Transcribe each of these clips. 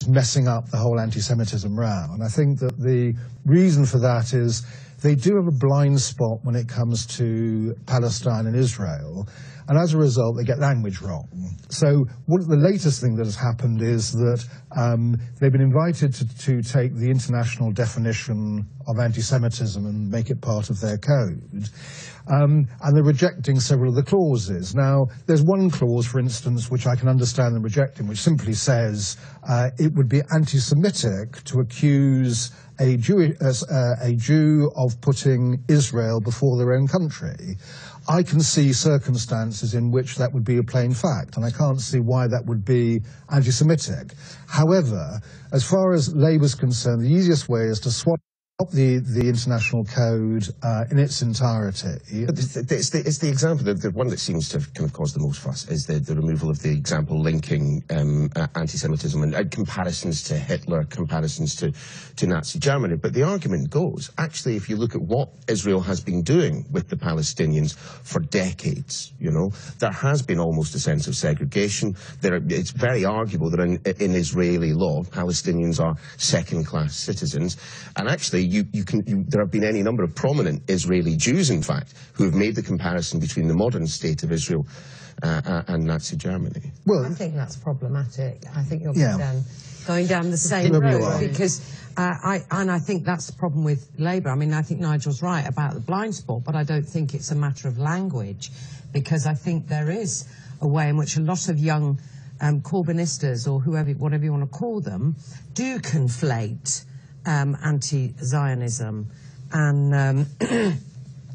messing up the whole anti-Semitism row. And I think that the reason for that is they do have a blind spot when it comes to Palestine and Israel, and as a result they get language wrong. So the latest thing that has happened is that they've been invited to take the international definition of anti-Semitism and make it part of their code. And they're rejecting several of the clauses. Now, there's one clause, for instance, which I can understand them rejecting, which simply says it would be anti-Semitic to accuse a Jew of putting Israel before their own country. I can see circumstances in which that would be a plain fact, and I can't see why that would be anti-Semitic. However, as far as Labour's concerned, the easiest way is to swap the international code in its entirety. But it's the example, the one that seems to have kind of caused the most fuss is the removal of the example linking anti-Semitism and comparisons to Hitler, comparisons to Nazi Germany. But the argument goes, actually, if you look at what Israel has been doing with the Palestinians for decades, you know, there has been almost a sense of segregation. It's very arguable that in Israeli law, Palestinians are second-class citizens, and actually there have been any number of prominent Israeli Jews, in fact, who have made the comparison between the modern state of Israel and Nazi Germany. Well, I think that's problematic. I think you're going down the same road, because I think that's the problem with Labour. I mean, I think Nigel's right about the blind spot, but I don't think it's a matter of language, because I think there is a way in which a lot of young Corbynistas, or whatever you want to call them, do conflate anti-Zionism and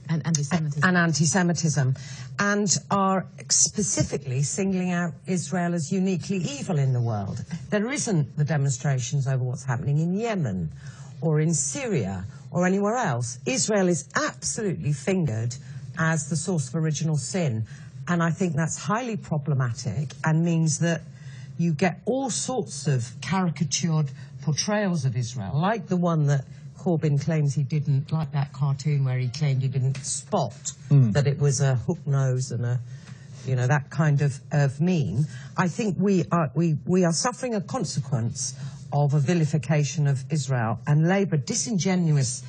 anti-Semitism, and are specifically singling out Israel as uniquely evil in the world. There isn't the demonstrations over what's happening in Yemen or in Syria or anywhere else. Israel is absolutely fingered as the source of original sin, and I think that's highly problematic and means that you get all sorts of caricatured portrayals of Israel, like the one that Corbyn claims he didn't, like that cartoon where he claimed he didn't spot that it was a hook nose and a, you know, that kind of meme. I think we are suffering a consequence of a vilification of Israel, and Labour disingenuous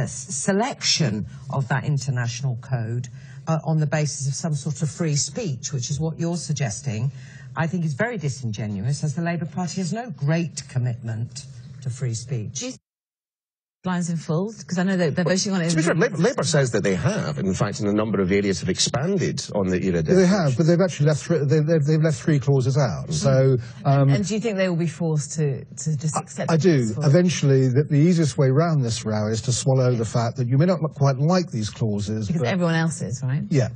selection of that international code on the basis of some sort of free speech, which is what you're suggesting, I think is very disingenuous, as the Labour Party has no great commitment to free speech. Lines in full, because I know that they're voting on it. To be fair, Labour says that they have, in fact, in a number of areas, have expanded on the era. They have, but they've actually left they've left three clauses out. So, and do you think they will be forced to just accept? I do. Eventually, the easiest way around this row is to swallow the fact that you may not quite like these clauses, because everyone else is, right? Yeah.